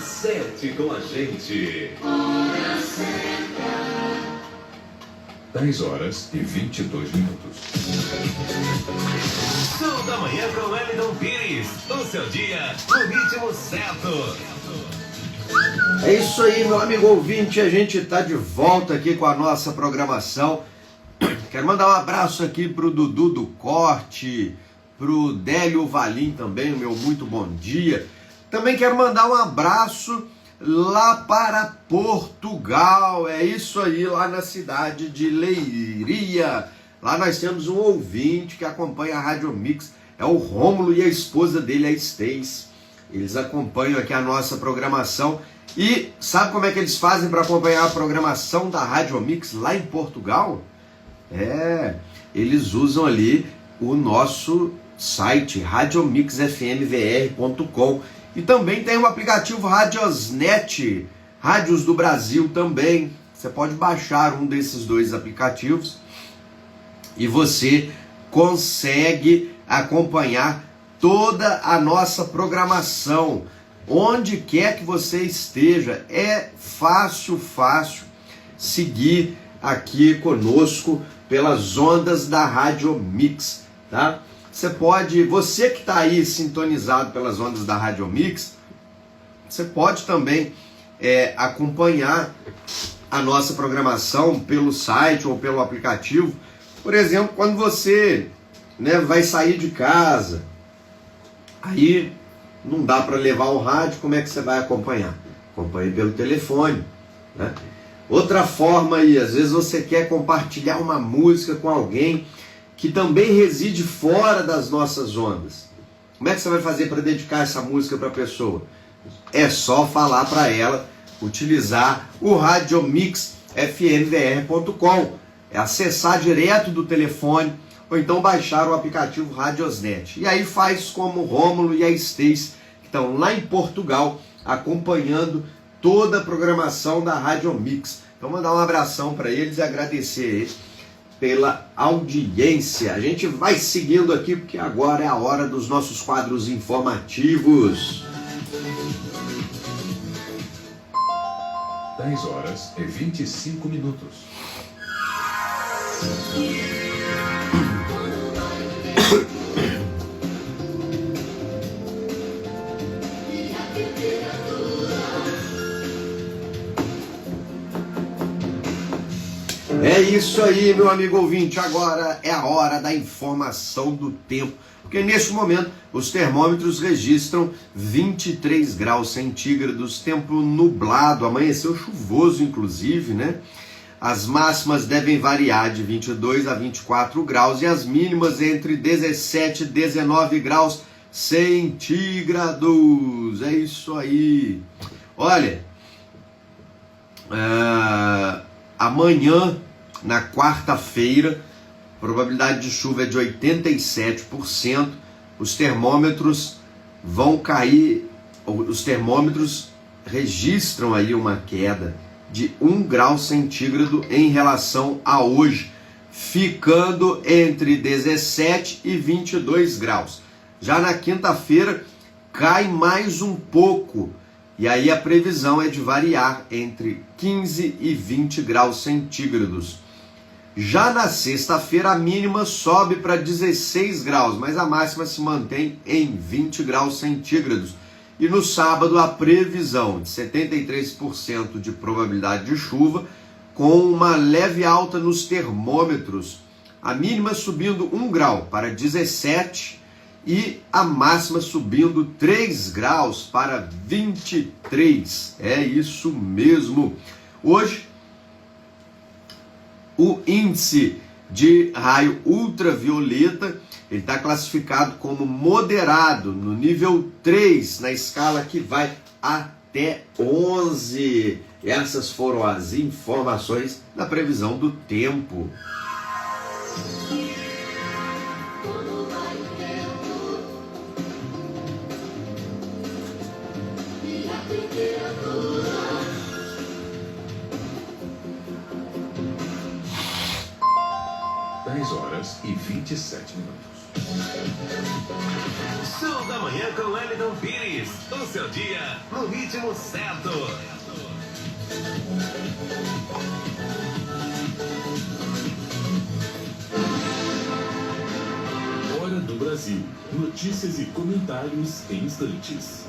Acerte com a gente. Hora certa. 10 horas e 22 minutos. Sul da Manhã com Wellington Pires. O seu dia no ritmo certo. É isso aí, meu amigo ouvinte. A gente está de volta aqui com a nossa programação. Quero mandar um abraço aqui pro Dudu do Corte, pro Délio Valim também, o meu muito bom dia. Também quero mandar um abraço lá para Portugal, é isso aí, lá na cidade de Leiria. Lá nós temos um ouvinte que acompanha a Rádio Mix, é o Rômulo e a esposa dele, a Stace. Eles acompanham aqui a nossa programação. E sabe como é que eles fazem para acompanhar a programação da Rádio Mix lá em Portugal? Eles usam ali o nosso site, radiomixfmvr.com, e também tem o aplicativo Radiosnet, Rádios do Brasil também. Você pode baixar um desses dois aplicativos e você consegue acompanhar toda a nossa programação. Onde quer que você esteja, é fácil seguir aqui conosco pelas ondas da Rádio Mix, tá? Você que está aí sintonizado pelas ondas da Rádio Mix, você pode também acompanhar a nossa programação pelo site ou pelo aplicativo. Por exemplo, quando você vai sair de casa, aí não dá para levar o rádio, como é que você vai acompanhar? Acompanhe pelo telefone, né? Outra forma aí, às vezes você quer compartilhar uma música com alguém que também reside fora das nossas ondas. Como é que você vai fazer para dedicar essa música para a pessoa? É só falar para ela utilizar o radiomixfmvr.com, é acessar direto do telefone ou então baixar o aplicativo Radiosnet. E aí faz como o Rômulo e a Stace, que estão lá em Portugal acompanhando toda a programação da Rádio Mix. Então mandar um abração para eles e agradecer eles pela audiência. A gente vai seguindo aqui porque agora é a hora dos nossos quadros informativos. 10 horas e 25 minutos. É isso aí, meu amigo ouvinte. Agora é a hora da informação do tempo, porque neste momento os termômetros registram 23 graus centígrados, tempo nublado, amanheceu chuvoso inclusive, né? As máximas devem variar de 22 a 24 graus e as mínimas entre 17 e 19 graus centígrados. É isso aí. Olha, amanhã, na quarta-feira, probabilidade de chuva é de 87%. Os termômetros vão cair, os termômetros registram aí uma queda de 1 grau centígrado em relação a hoje, ficando entre 17 e 22 graus. Já na quinta-feira cai mais um pouco, e aí a previsão é de variar entre 15 e 20 graus centígrados. Já na sexta-feira a mínima sobe para 16 graus, mas a máxima se mantém em 20 graus centígrados. E no sábado a previsão de 73% de probabilidade de chuva, com uma leve alta nos termômetros. A mínima subindo 1 grau para 17 e a máxima subindo 3 graus para 23. É isso mesmo. Hoje, o índice de raio ultravioleta, ele está classificado como moderado, no nível 3, na escala que vai até 11. Essas foram as informações da previsão do tempo. Horas e 27 minutos. Show da manhã com Wellington Pires. O seu dia no ritmo certo. Hora do Brasil. Notícias e comentários em instantes.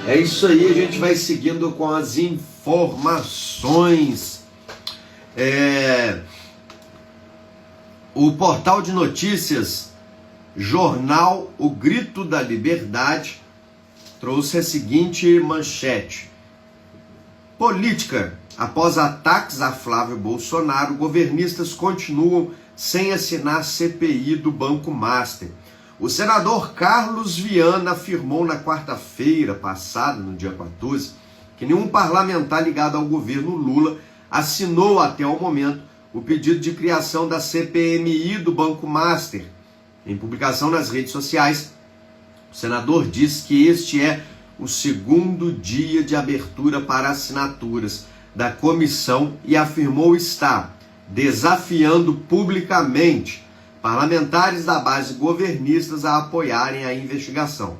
É isso aí, a gente vai seguindo com as informações. O portal de notícias Jornal O Grito da Liberdade trouxe a seguinte manchete: política. Após ataques a Flávio Bolsonaro, governistas continuam sem assinar CPI do Banco Master. O senador Carlos Viana afirmou na quarta-feira passada, no dia 14, que nenhum parlamentar ligado ao governo Lula assinou até o momento o pedido de criação da CPMI do Banco Master. Em publicação nas redes sociais, o senador diz que este é o segundo dia de abertura para assinaturas da comissão e afirmou estar desafiando publicamente parlamentares da base governistas a apoiarem a investigação.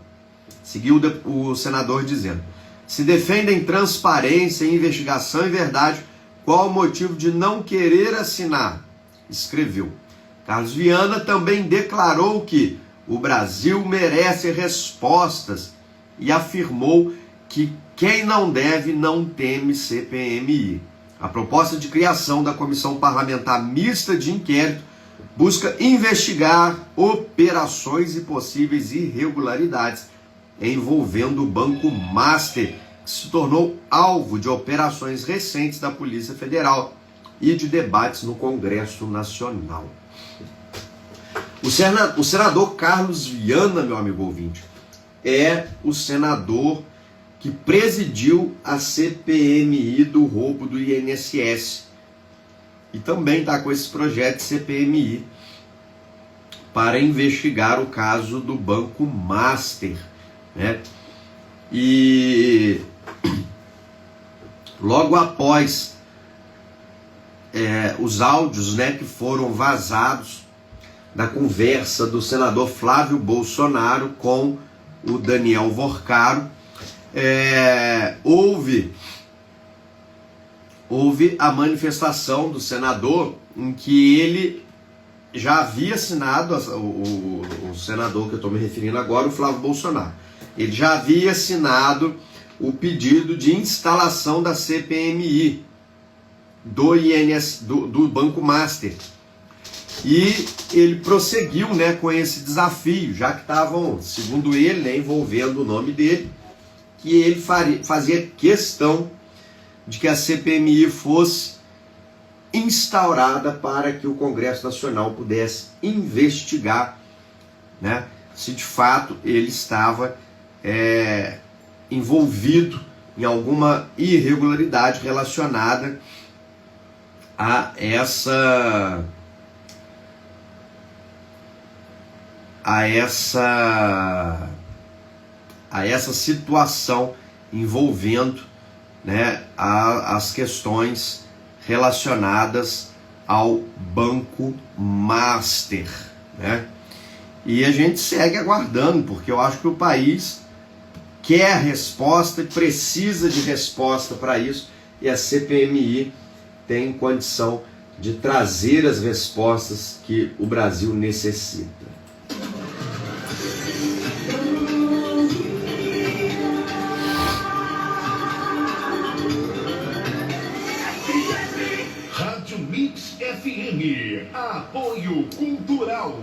Seguiu o senador dizendo: se defendem transparência, investigação e verdade, qual o motivo de não querer assinar? Escreveu. Carlos Viana também declarou que o Brasil merece respostas e afirmou que quem não deve não teme CPMI. A proposta de criação da Comissão Parlamentar Mista de Inquérito busca investigar operações e possíveis irregularidades envolvendo o Banco Master, que se tornou alvo de operações recentes da Polícia Federal e de debates no Congresso Nacional. O senador Carlos Viana, meu amigo ouvinte, é o senador que presidiu a CPMI do roubo do INSS. E também está com esse projeto de CPMI para investigar o caso do Banco Master, né? E logo após os áudios, né, que foram vazados da conversa do senador Flávio Bolsonaro com o Daniel Vorcaro, houve a manifestação do senador em que ele já havia assinado, o senador que eu estou me referindo agora, o Flávio Bolsonaro, ele já havia assinado o pedido de instalação da CPMI do Banco Master. E ele prosseguiu, né, com esse desafio, já que estavam, segundo ele, né, envolvendo o nome dele, que ele fazia questão de que a CPMI fosse instaurada para que o Congresso Nacional pudesse investigar, né, se de fato ele estava envolvido em alguma irregularidade relacionada a essa situação envolvendo, né, as questões relacionadas ao Banco Master, né? E a gente segue aguardando, porque eu acho que o país quer resposta e precisa de resposta para isso, e a CPMI tem condição de trazer as respostas que o Brasil necessita. Rádio Mix FM. Apoio Cultural.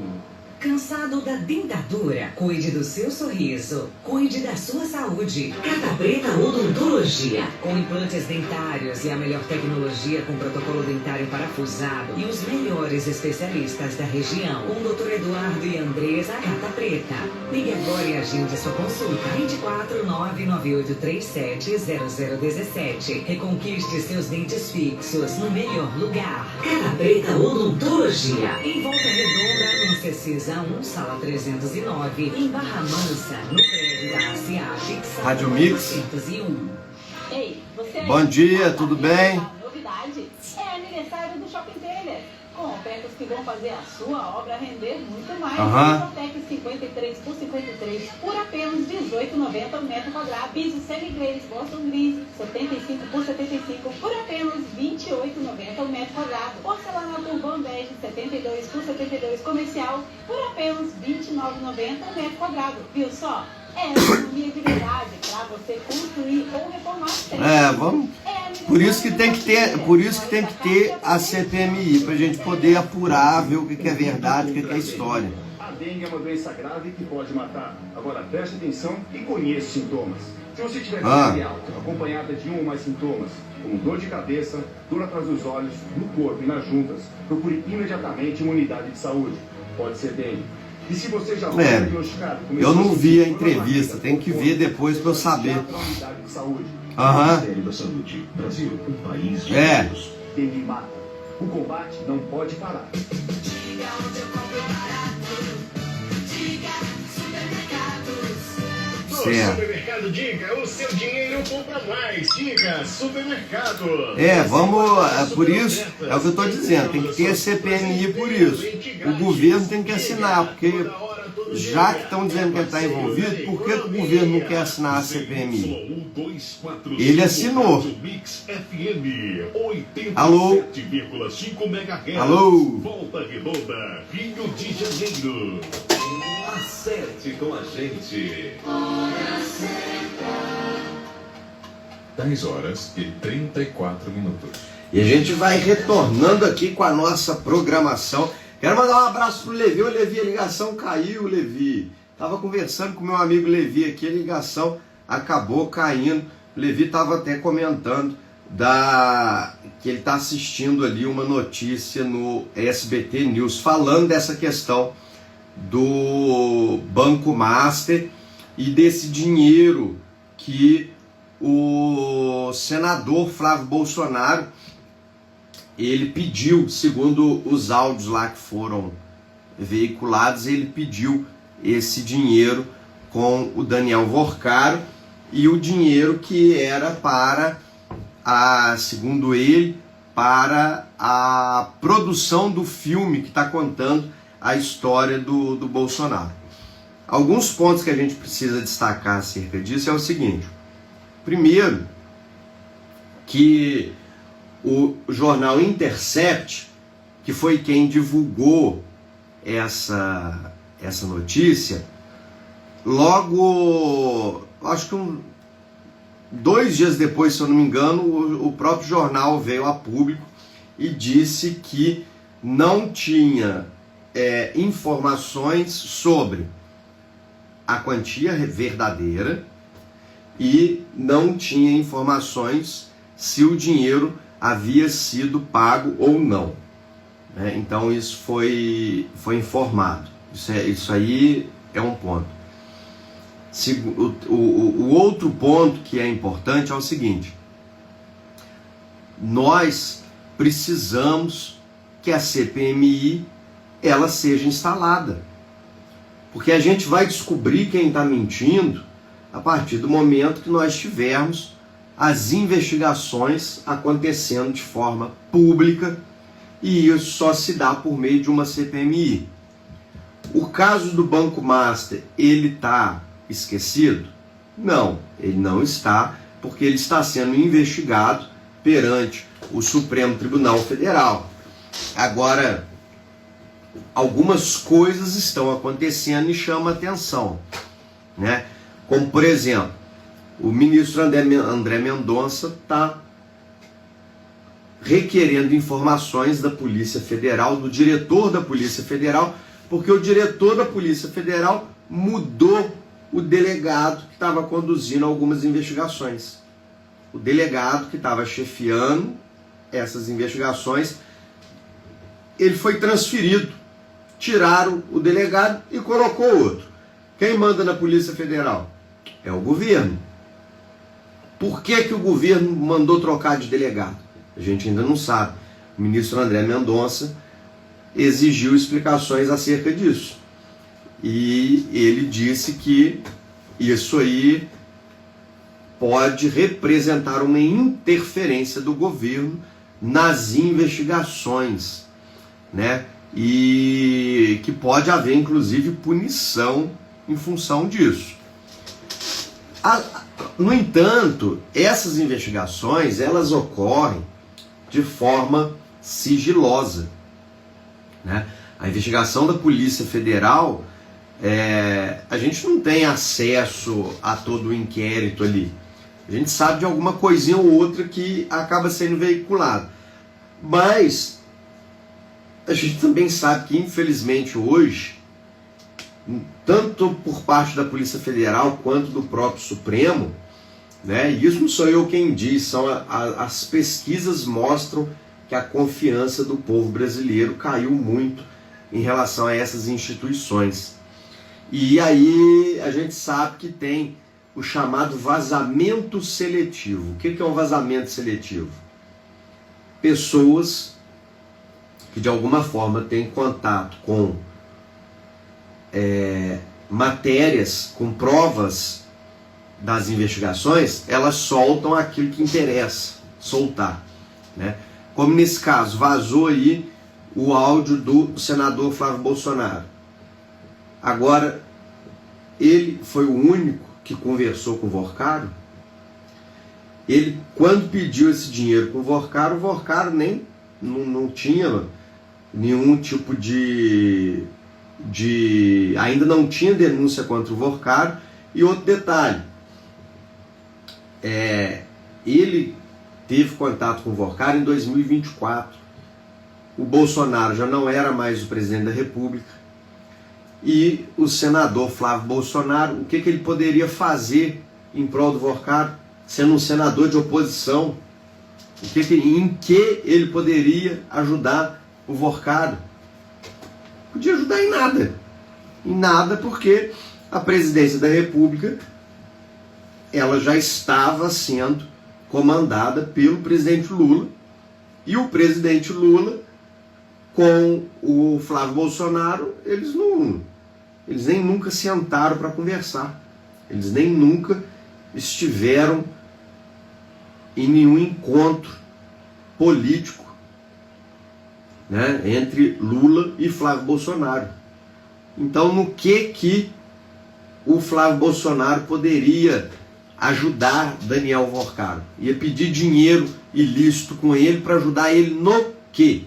Cansado da dentadura? Cuide do seu sorriso. Cuide da sua saúde. Carta Preta Odontologia. Com implantes dentários e a melhor tecnologia com protocolo dentário parafusado e os melhores especialistas da região. Com o Dr. Eduardo e Andresa Carta Preta. Ligue agora e agende sua consulta. 24998370017. Reconquiste seus dentes fixos no melhor lugar. Carta Preta Odontologia. Em Volta Redonda, em Cecisa 1, sala 309, em Barra Mansa, no prédio da ASEAT, Rádio Mix. 901. Ei, você aí? Bom dia, tudo bem? Novidade é aniversário do Shopping Taylor. com ofertas que vão fazer a sua obra render muito mais. Isotec 53 por 53 por apenas R$18,90 o metro quadrado. Piso semi-glaze Boston Gris 75 por 75 por apenas R$28,90 o metro quadrado. Porcelanato Urban Bege 72 por 72 comercial por apenas R$29,90 o metro quadrado. Viu só? É economia de verdade para você construir ou reformar sempre. Vamos. Por isso que tem que ter a CPMI, pra gente poder apurar, ver o que é verdade, o que é história. A dengue é uma doença grave que pode matar. Agora preste atenção e conheça os sintomas. Se você tiver febre alta, acompanhada de um ou mais sintomas, como dor de cabeça, dor atrás dos olhos, no corpo e nas juntas, procure imediatamente uma unidade de saúde. Pode ser dengue. E se você já foi diagnosticado, eu não vi a entrevista, tem que ver depois para eu saber. Ministério da Saúde. Brasil, um país de todos. Dengue mata. O combate não pode parar. Diga onde eu compro barato. Diga Supermercados. Certo. Supermercado Diga, o seu dinheiro compra mais. Diga Supermercado. Vamos, por isso, é o que eu estou dizendo, tem que ter a CPMI por isso. O governo tem que assinar, porque já que estão dizendo que ele está envolvido, por que o governo não quer assinar a CPMI? Ele assinou. Alô? Alô? Volta Redonda, Rio de Janeiro. Acerte com a gente. 10h34. E a gente vai retornando aqui com a nossa programação. Quero mandar um abraço pro Levi. O Levi, a ligação caiu, Levi. Tava conversando com meu amigo Levi aqui, a ligação acabou caindo. O Levi estava até comentando que ele está assistindo ali uma notícia no SBT News, falando dessa questão do Banco Master e desse dinheiro que o senador Flávio Bolsonaro, ele pediu, segundo os áudios lá que foram veiculados, ele pediu esse dinheiro com o Daniel Vorcaro, e o dinheiro que era para, segundo ele, para a produção do filme que está contando a história do Bolsonaro. Alguns pontos que a gente precisa destacar acerca disso é o seguinte. Primeiro, que o jornal Intercept, que foi quem divulgou essa notícia, logo, acho que 2 dias depois, se eu não me engano, o próprio jornal veio a público e disse que não tinha informações sobre a quantia verdadeira e não tinha informações se o dinheiro havia sido pago ou não. Então isso foi informado. Isso aí é um ponto. O outro ponto que é importante é o seguinte: nós precisamos que a CPMI ela seja instalada, porque a gente vai descobrir quem está mentindo a partir do momento que nós tivermos as investigações acontecendo de forma pública, e isso só se dá por meio de uma CPMI. O caso do Banco Master, ele está esquecido? Não, ele não está, porque ele está sendo investigado perante o Supremo Tribunal Federal. Agora, algumas coisas estão acontecendo e chamam a atenção, né? Como, por exemplo, o ministro André Mendonça está requerendo informações da Polícia Federal, do diretor da Polícia Federal, porque o diretor da Polícia Federal mudou o delegado que estava conduzindo algumas investigações. O delegado que estava chefiando essas investigações, ele foi transferido. Tiraram o delegado e colocou outro. Quem manda na Polícia Federal? É o governo. Por que o governo mandou trocar de delegado? A gente ainda não sabe. O ministro André Mendonça exigiu explicações acerca disso. E ele disse que isso aí pode representar uma interferência do governo nas investigações. né? E que pode haver, inclusive, punição em função disso. No entanto, essas investigações, elas ocorrem de forma sigilosa, né? A investigação da Polícia Federal, a gente não tem acesso a todo o inquérito ali. A gente sabe de alguma coisinha ou outra que acaba sendo veiculado. Mas a gente também sabe que, infelizmente, hoje, tanto por parte da Polícia Federal quanto do próprio Supremo, né, e isso não sou eu quem diz, são as pesquisas mostram que a confiança do povo brasileiro caiu muito em relação a essas instituições. E aí a gente sabe que tem o chamado vazamento seletivo. O que é um vazamento seletivo? Pessoas que de alguma forma têm contato com matérias, com provas das investigações, elas soltam aquilo que interessa soltar, né? Como nesse caso, vazou aí o áudio do senador Flávio Bolsonaro. Agora, ele foi o único que conversou com o Vorcaro. Ele, quando pediu esse dinheiro com o Vorcaro nem não tinha nenhum tipo de ainda não tinha denúncia contra o Vorcaro. E outro detalhe, ele teve contato com o Vorcaro em 2024. O Bolsonaro já não era mais o presidente da República. E o senador Flávio Bolsonaro, o que ele poderia fazer em prol do Vorcaro, sendo um senador de oposição? Em que ele poderia ajudar o Vorcaro? Podia ajudar em nada. Em nada, porque a presidência da República ela já estava sendo comandada pelo presidente Lula. E o presidente Lula, com o Flávio Bolsonaro, eles nem nunca sentaram para conversar. Eles nem nunca estiveram em nenhum encontro político, né, entre Lula e Flávio Bolsonaro. Então, no que o Flávio Bolsonaro poderia ajudar Daniel Vorcaro? Ia pedir dinheiro ilícito com ele para ajudar ele no quê?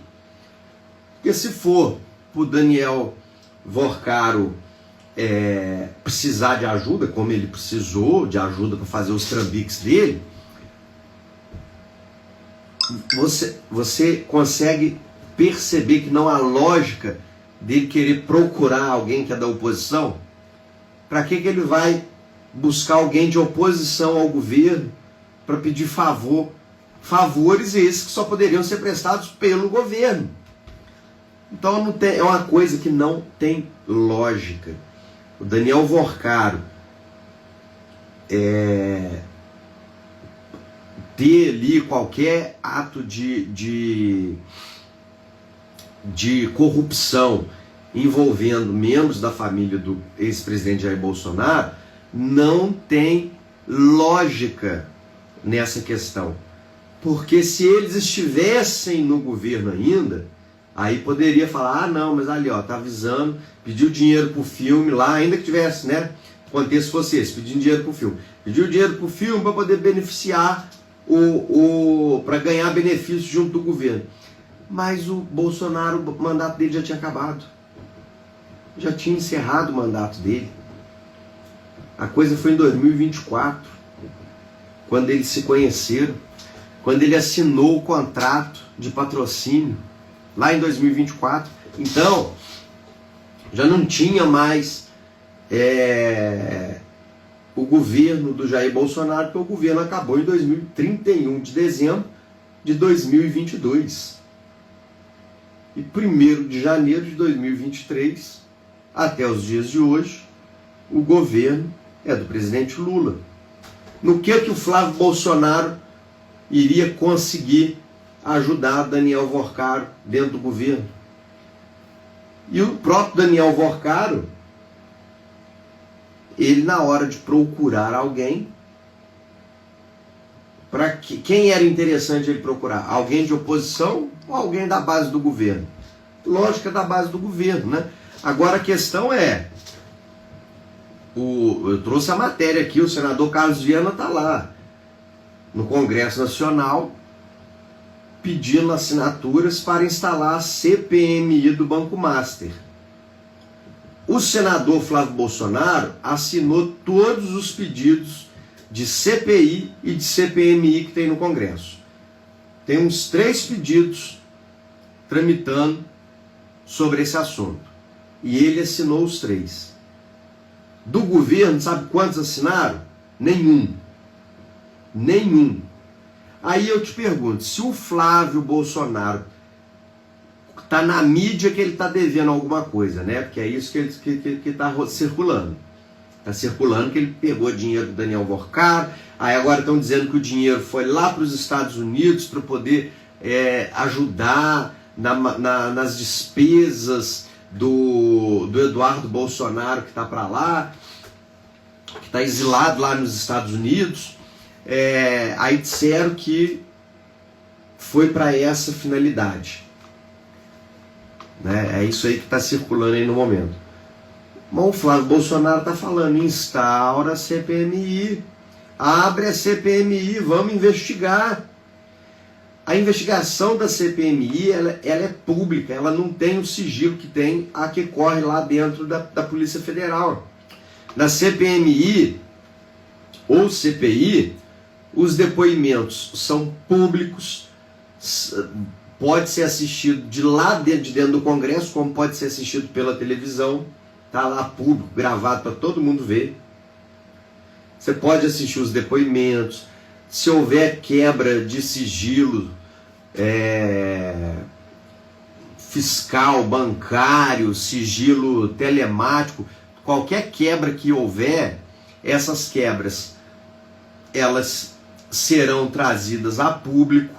Porque se for para o Daniel Vorcaro precisar de ajuda, como ele precisou de ajuda para fazer os trambiques dele, você consegue perceber que não há lógica dele querer procurar alguém que é da oposição? Para que ele vai buscar alguém de oposição ao governo para pedir favores esses que só poderiam ser prestados pelo governo? Então é uma coisa que não tem lógica. O Daniel Vorcaro ter ali qualquer ato de corrupção envolvendo membros da família do ex-presidente Jair Bolsonaro não tem lógica nessa questão. Porque se eles estivessem no governo ainda, aí poderia falar, não, mas ali, ó, tá avisando, pediu dinheiro pro filme lá, ainda que tivesse, né, contexto fosse esse, pedindo dinheiro pro filme. Pediu dinheiro pro filme para poder beneficiar para ganhar benefícios junto do governo. Mas o Bolsonaro, o mandato dele já tinha acabado. Já tinha encerrado o mandato dele. A coisa foi em 2024, quando eles se conheceram, quando ele assinou o contrato de patrocínio, lá em 2024. Então, já não tinha mais o governo do Jair Bolsonaro, porque o governo acabou em 31 de dezembro de 2022. E 1º de janeiro de 2023, até os dias de hoje, o governo é do presidente Lula. No que o Flávio Bolsonaro iria conseguir ajudar Daniel Vorcaro dentro do governo? E o próprio Daniel Vorcaro, ele, na hora de procurar alguém, quem era interessante ele procurar? Alguém de oposição ou alguém da base do governo? lógica da base do governo, né? Agora a questão é, eu trouxe a matéria aqui, o senador Carlos Viana está lá, no Congresso Nacional, pedindo assinaturas para instalar a CPMI do Banco Master. O senador Flávio Bolsonaro assinou todos os pedidos de CPI e de CPMI que tem no Congresso. Tem uns 3 pedidos tramitando sobre esse assunto. E ele assinou os 3. Do governo, sabe quantos assinaram? Nenhum. Aí eu te pergunto, se o Flávio Bolsonaro está na mídia que ele está devendo alguma coisa, né? Porque é isso que está circulando. Está circulando que ele pegou dinheiro do Daniel Vorcar, aí agora estão dizendo que o dinheiro foi lá para os Estados Unidos para poder ajudar nas despesas do Eduardo Bolsonaro, que está para lá, que está exilado lá nos Estados Unidos. Aí disseram que foi para essa finalidade, né? É isso aí que está circulando aí no momento. Mas o Flávio Bolsonaro está falando, instaura a CPMI, abre a CPMI, vamos investigar. A investigação da CPMI ela é pública, ela não tem o sigilo que tem a que corre lá dentro da Polícia Federal. Na CPMI ou CPI, os depoimentos são públicos, pode ser assistido de dentro do Congresso, como pode ser assistido pela televisão, está lá público, gravado para todo mundo ver. Você pode assistir os depoimentos. Se houver quebra de sigilo fiscal, bancário, sigilo telemático, qualquer quebra que houver, essas quebras, elas serão trazidas a público,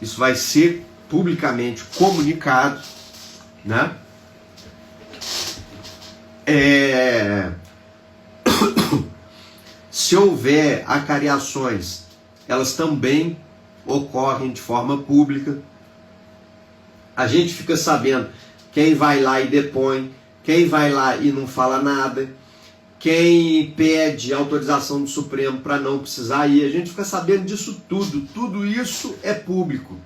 isso vai ser publicamente comunicado, né? Se houver acariações, elas também ocorrem de forma pública. A gente fica sabendo quem vai lá e depõe, quem vai lá e não fala nada, quem pede autorização do Supremo para não precisar ir. A gente fica sabendo disso tudo. Tudo isso é público.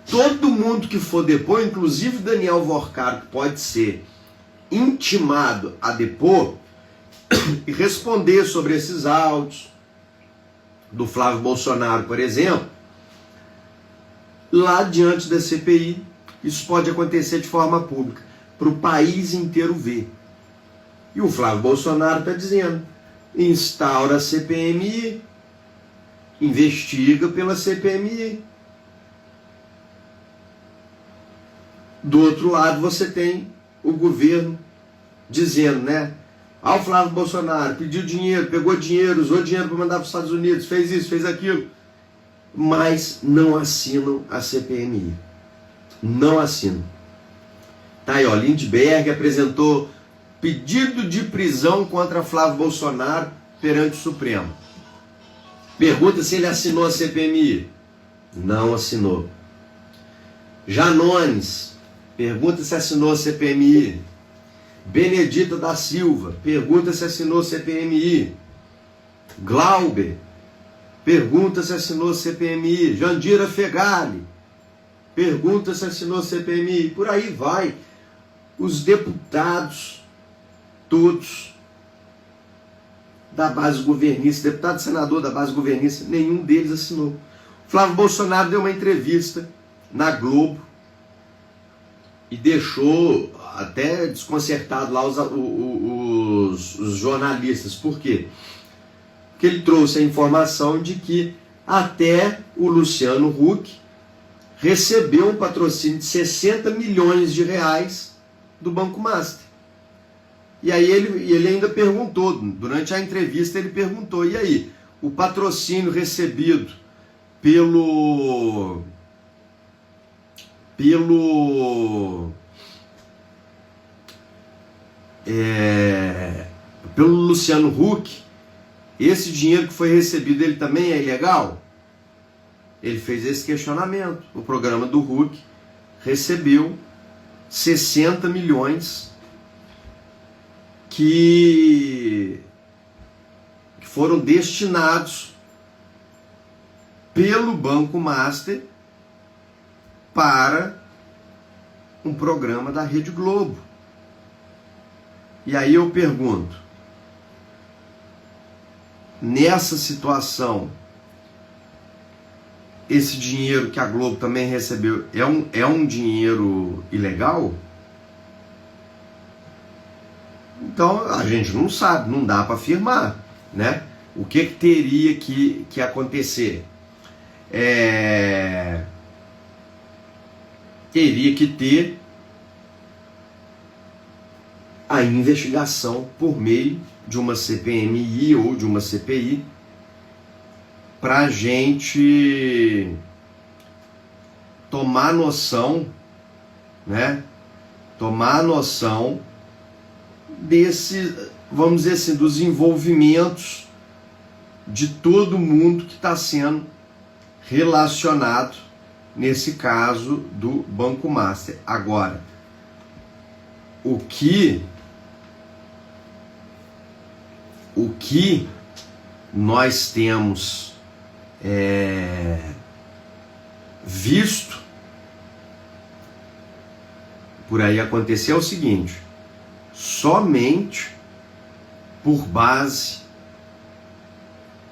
Todo mundo que for depor, inclusive Daniel Vorcar, que pode ser intimado a depor e responder sobre esses áudios do Flávio Bolsonaro, por exemplo, lá diante da CPI, isso pode acontecer de forma pública, para o país inteiro ver. E o Flávio Bolsonaro está dizendo, instaura a CPMI, investiga pela CPMI. Do outro lado você tem o governo dizendo, né? O Flávio Bolsonaro pediu dinheiro, pegou dinheiro, usou dinheiro para mandar para os Estados Unidos, fez isso, fez aquilo, mas não assinam a CPMI. Não assinam. Tá aí, ó, Lindbergh apresentou pedido de prisão contra Flávio Bolsonaro perante o Supremo. Pergunta se ele assinou a CPMI. Não assinou. Janones pergunta se assinou a CPMI. Benedita da Silva pergunta se assinou a CPMI. Glauber pergunta se assinou a CPMI. Jandira Fegali pergunta se assinou a CPMI. Por aí vai. Os deputados, todos da base governista, deputado e senador da base governista, nenhum deles assinou. Flávio Bolsonaro deu uma entrevista na Globo e deixou até desconcertado lá os jornalistas. Por quê? Porque ele trouxe a informação de que até o Luciano Huck recebeu um patrocínio de 60 milhões de reais do Banco Master. E aí ele ainda perguntou, durante a entrevista ele perguntou, e aí, o patrocínio recebido pelo Luciano Huck, esse dinheiro que foi recebido, ele também é ilegal? Ele fez esse questionamento. O programa do Huck recebeu 60 milhões que foram destinados pelo Banco Master para um programa da Rede Globo. E aí eu pergunto, nessa situação, esse dinheiro que a Globo também recebeu é um dinheiro ilegal? Então a gente não sabe, não dá para afirmar, né? O que teria que acontecer? Teria que ter a investigação por meio de uma CPMI ou de uma CPI para a gente tomar noção, né? Tomar noção desse, vamos dizer assim, dos envolvimentos de todo mundo que está sendo relacionado nesse caso do Banco Master. Agora, o que nós temos visto por aí acontecer é o seguinte: somente por base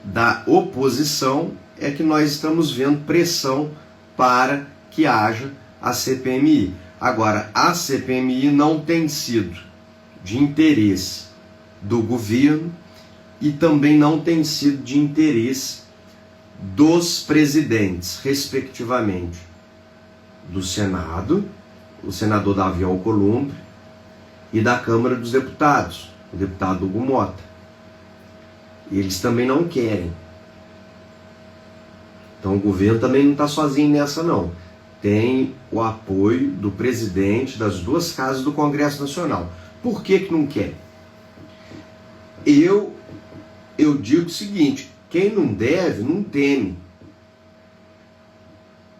da oposição é que nós estamos vendo pressão para que haja a CPMI. Agora, a CPMI não tem sido de interesse do governo e também não tem sido de interesse dos presidentes, respectivamente, do Senado, o senador Davi Alcolumbre, e da Câmara dos Deputados, o deputado Hugo Mota. Eles também não querem. Então o governo também não está sozinho nessa não. Tem o apoio do presidente das duas casas do Congresso Nacional. Por que não quer? Eu digo o seguinte: quem não deve, não teme.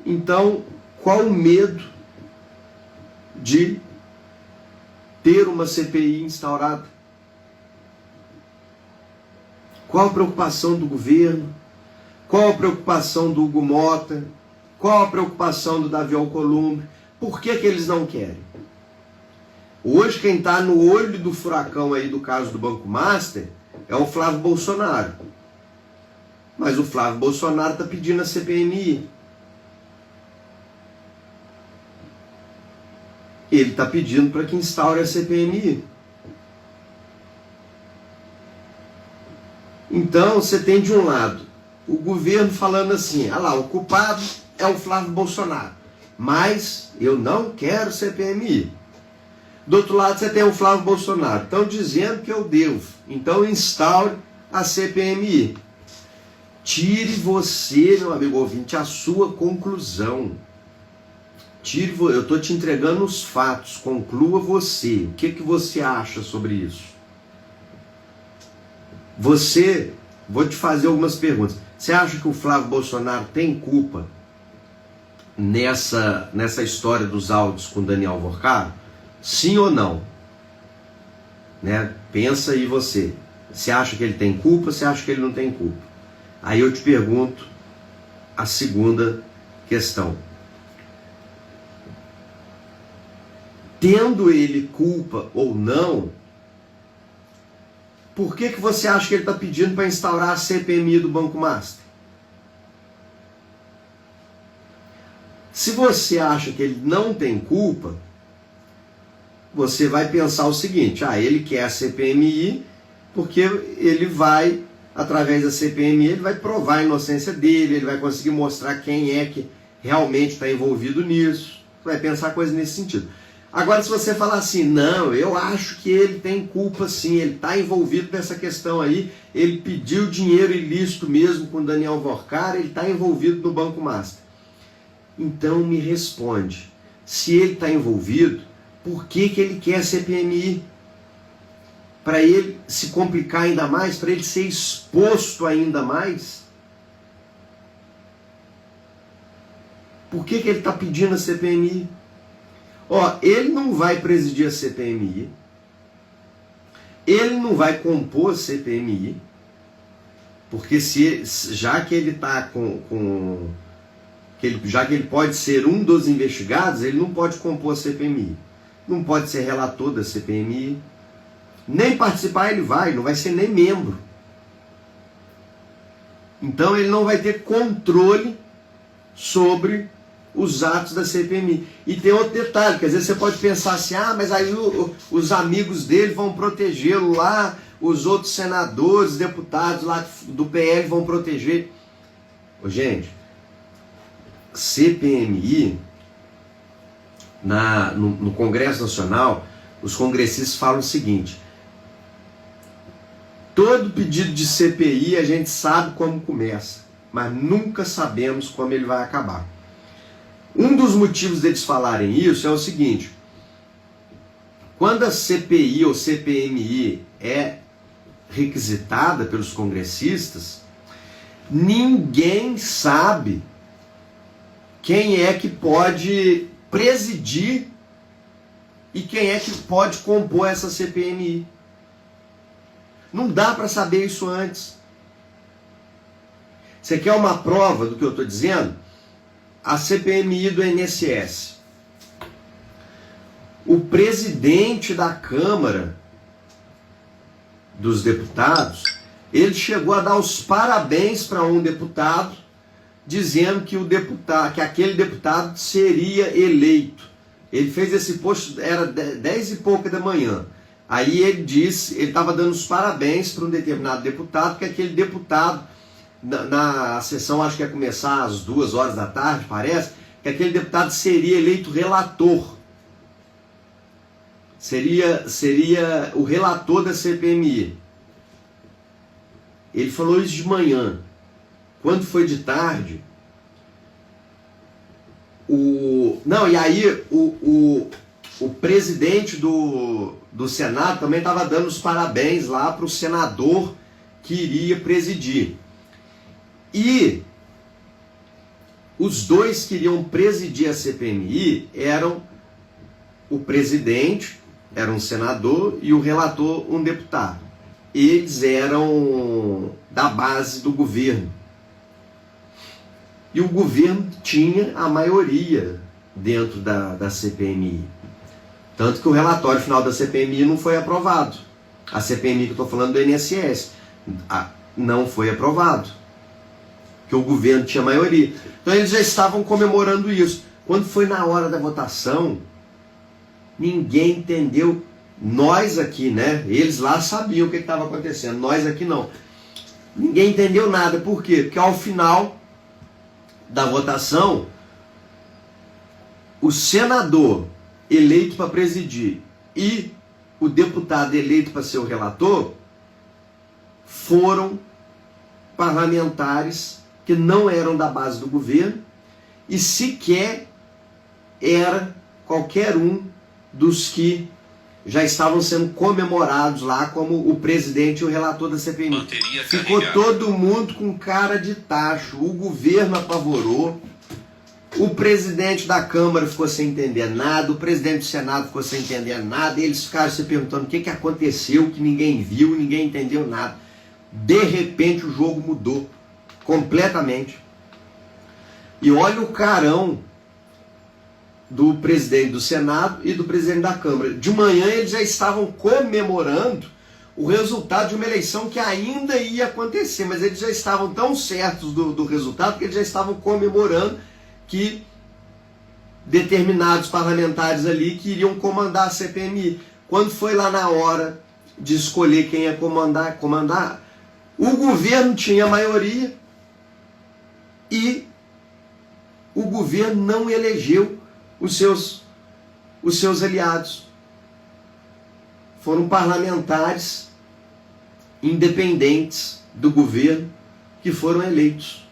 Então, qual o medo de ter uma CPI instaurada? Qual a preocupação do governo? Qual a preocupação do Hugo Mota? Qual a preocupação do Davi Alcolumbre? Por que eles não querem? Hoje quem está no olho do furacão aí do caso do Banco Master é o Flávio Bolsonaro. Mas o Flávio Bolsonaro está pedindo a CPMI. Ele está pedindo para que instaure a CPMI. Então você tem de um lado o governo falando assim: ah lá, o culpado é o Flávio Bolsonaro, mas eu não quero CPMI. Do outro lado você tem o Flávio Bolsonaro, estão dizendo que eu devo, então instaure a CPMI. Tire você, meu amigo ouvinte, a sua conclusão. Eu estou te entregando os fatos, conclua você. O que você acha sobre isso? Vou te fazer algumas perguntas. Você acha que o Flávio Bolsonaro tem culpa nessa história dos áudios com Daniel Alvorcaro? Sim ou não? Né? Pensa aí você. Você acha que ele tem culpa? Você acha que ele não tem culpa? Aí eu te pergunto a segunda questão. Tendo ele culpa ou não, por que você acha que ele está pedindo para instaurar a CPMI do Banco Master? Se você acha que ele não tem culpa, você vai pensar o seguinte: ele quer a CPMI porque ele vai, através da CPMI, ele vai provar a inocência dele, ele vai conseguir mostrar quem é que realmente está envolvido nisso. Você vai pensar coisa nesse sentido. Agora, se você falar assim: não, eu acho que ele tem culpa sim, ele está envolvido nessa questão aí, ele pediu dinheiro ilícito mesmo com Daniel Alvorcaro, ele está envolvido no Banco Master. Então me responde, se ele está envolvido, por que ele quer CPMI? Para ele se complicar ainda mais, para ele ser exposto ainda mais? Por que ele está pedindo a CPMI? Ó, ele não vai presidir a CPMI, ele não vai compor a CPMI, porque já que ele está já que ele pode ser um dos investigados, ele não pode compor a CPMI, não pode ser relator da CPMI, nem participar ele não vai ser nem membro. Então ele não vai ter controle sobre os atos da CPMI. E tem outro detalhe, que às vezes você pode pensar assim, mas aí os amigos dele vão protegê-lo lá, os outros senadores, deputados lá do PL vão proteger. Gente, CPMI, no Congresso Nacional, os congressistas falam o seguinte: todo pedido de CPI a gente sabe como começa, mas nunca sabemos como ele vai acabar. Um dos motivos deles falarem isso é o seguinte: quando a CPI ou CPMI é requisitada pelos congressistas, ninguém sabe quem é que pode presidir e quem é que pode compor essa CPMI. Não dá para saber isso antes. Você quer uma prova do que eu estou dizendo? A CPMI do INSS. O presidente da Câmara dos Deputados, ele chegou a dar os parabéns para um deputado, dizendo que aquele deputado seria eleito. Ele fez esse post, era 10 e pouca da manhã. Aí ele disse, ele estava dando os parabéns para um determinado deputado, que aquele deputado, na sessão acho que ia começar às 2 horas da tarde, parece, que aquele deputado seria eleito relator. Seria o relator da CPMI. Ele falou isso de manhã. Quando foi de tarde, o presidente do Senado também estava dando os parabéns lá para o senador que iria presidir. E os dois que iriam presidir a CPMI eram o presidente, era um senador, e o relator, um deputado. Eles eram da base do governo. E o governo tinha a maioria dentro da CPMI. Tanto que o relatório final da CPMI não foi aprovado. A CPMI que eu estou falando do INSS não foi aprovado. Porque o governo tinha maioria. Então eles já estavam comemorando isso. Quando foi na hora da votação, ninguém entendeu. Nós aqui, né? Eles lá sabiam o que estava acontecendo. Nós aqui não. Ninguém entendeu nada. Por quê? Porque ao final da votação, o senador eleito para presidir e o deputado eleito para ser o relator foram parlamentares que não eram da base do governo e sequer era qualquer um dos que já estavam sendo comemorados lá como o presidente e o relator da CPMI. Ficou todo mundo com cara de tacho, o governo apavorou, o presidente da Câmara ficou sem entender nada, o presidente do Senado ficou sem entender nada, e eles ficaram se perguntando o que aconteceu, que ninguém viu, ninguém entendeu nada. De repente o jogo mudou completamente. E olha o carão do presidente do Senado e do presidente da Câmara. De manhã eles já estavam comemorando o resultado de uma eleição que ainda ia acontecer, mas eles já estavam tão certos do resultado que eles já estavam comemorando que determinados parlamentares ali que iriam comandar a CPMI. Quando foi lá na hora de escolher quem ia comandar, o governo tinha maioria e o governo não elegeu os seus aliados. Foram parlamentares independentes do governo que foram eleitos.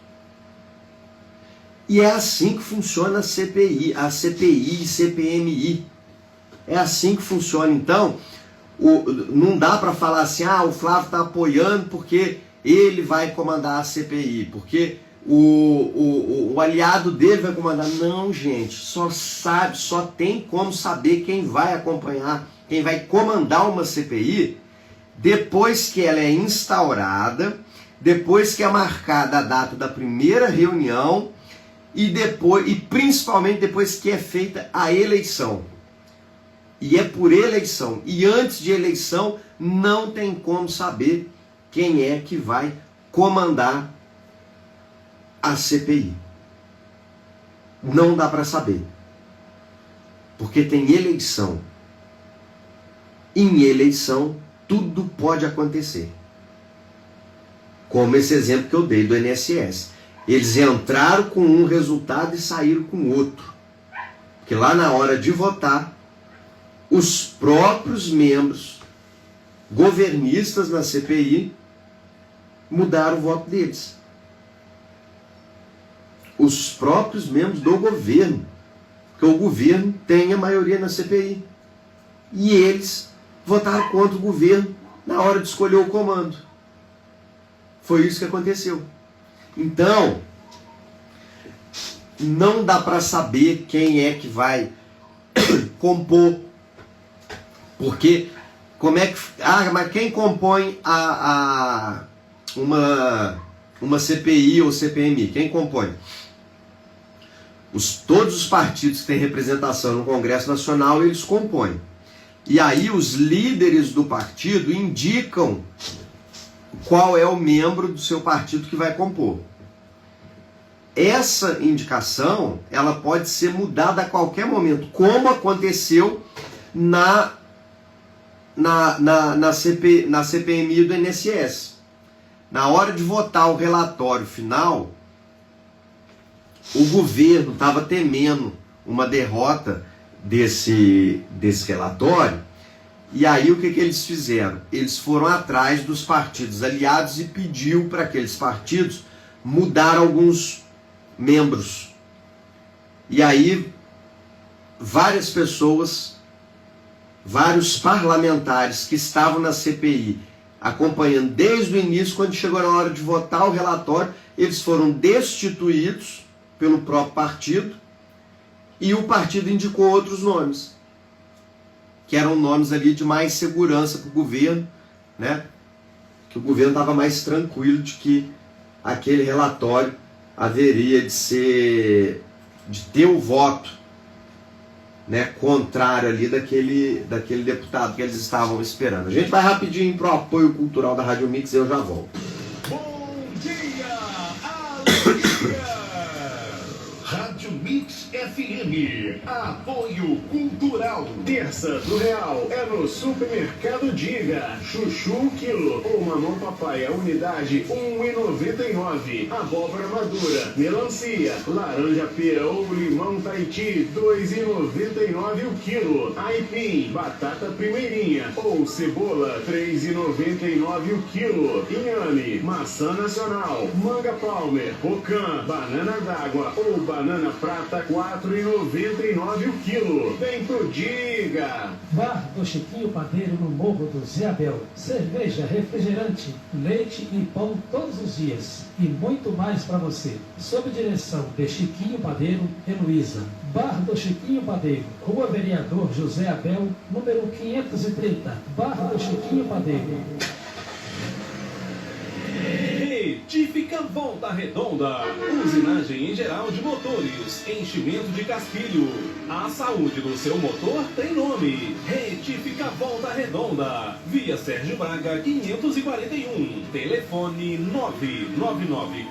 E é assim que funciona a CPI e CPMI. É assim que funciona. Então, não dá para falar assim, o Flávio está apoiando porque ele vai comandar a CPI, porque o aliado dele vai comandar. Não, gente, só tem como saber quem vai acompanhar, quem vai comandar uma CPI depois que ela é instaurada, depois que é marcada a data da primeira reunião e principalmente depois que é feita a eleição. E é por eleição. E antes de eleição não tem como saber quem é que vai comandar a CPI. Não dá para saber. Porque tem eleição. Em eleição tudo pode acontecer. Como esse exemplo que eu dei do INSS. Eles entraram com um resultado e saíram com outro. Porque lá na hora de votar, os próprios membros governistas na CPI mudaram o voto deles. Os próprios membros do governo. Porque o governo tem a maioria na CPI. E eles votaram contra o governo na hora de escolher o comando. Foi isso que aconteceu. Então, não dá para saber quem é que vai compor. Porque, mas quem compõe uma CPI ou CPMI? Quem compõe? Todos os partidos que têm representação no Congresso Nacional, eles compõem. E aí os líderes do partido indicam qual é o membro do seu partido que vai compor. Essa indicação, ela pode ser mudada a qualquer momento, como aconteceu na CPMI do INSS. Na hora de votar o relatório final, o governo estava temendo uma derrota desse relatório, e aí o que eles fizeram? Eles foram atrás dos partidos aliados e pediu para aqueles partidos mudar alguns membros. E aí várias pessoas, vários parlamentares que estavam na CPI acompanhando desde o início, quando chegou na hora de votar o relatório, eles foram destituídos pelo próprio partido e o partido indicou outros nomes, que eram nomes ali de mais segurança para o governo, né? Que o governo estava mais tranquilo de que aquele relatório haveria de ter o voto, né, contrário ali daquele deputado que eles estavam esperando. A gente vai rapidinho para o apoio cultural da Rádio Mix e eu já volto. Bom dia, alegria! Rádio Mix FM, apoio cultural. Terça do Real é no Supermercado Diga. Chuchu quilo ou mamão papai a unidade R$1,99. Abóbora madura, melancia, laranja pera ou limão Tahiti R$2,99 o quilo. Aipim, batata primeirinha ou cebola R$3,99 o quilo. Inhame, maçã nacional, manga palmer, rocan, banana d'água ou banana prata R$4,99 o quilo. Vem pro Diga. Bar do Chiquinho Padeiro no Morro do Zé Abel. Cerveja, refrigerante, leite e pão todos os dias. E muito mais para você. Sob direção de Chiquinho Padeiro e Luísa. Bar do Chiquinho Padeiro, Rua Vereador José Abel, número 530. Bar do Chiquinho Padeiro. Retífica Volta Redonda, usinagem em geral de motores, enchimento de casquilho. A saúde do seu motor tem nome. Retífica Volta Redonda, via Sérgio Braga 541, telefone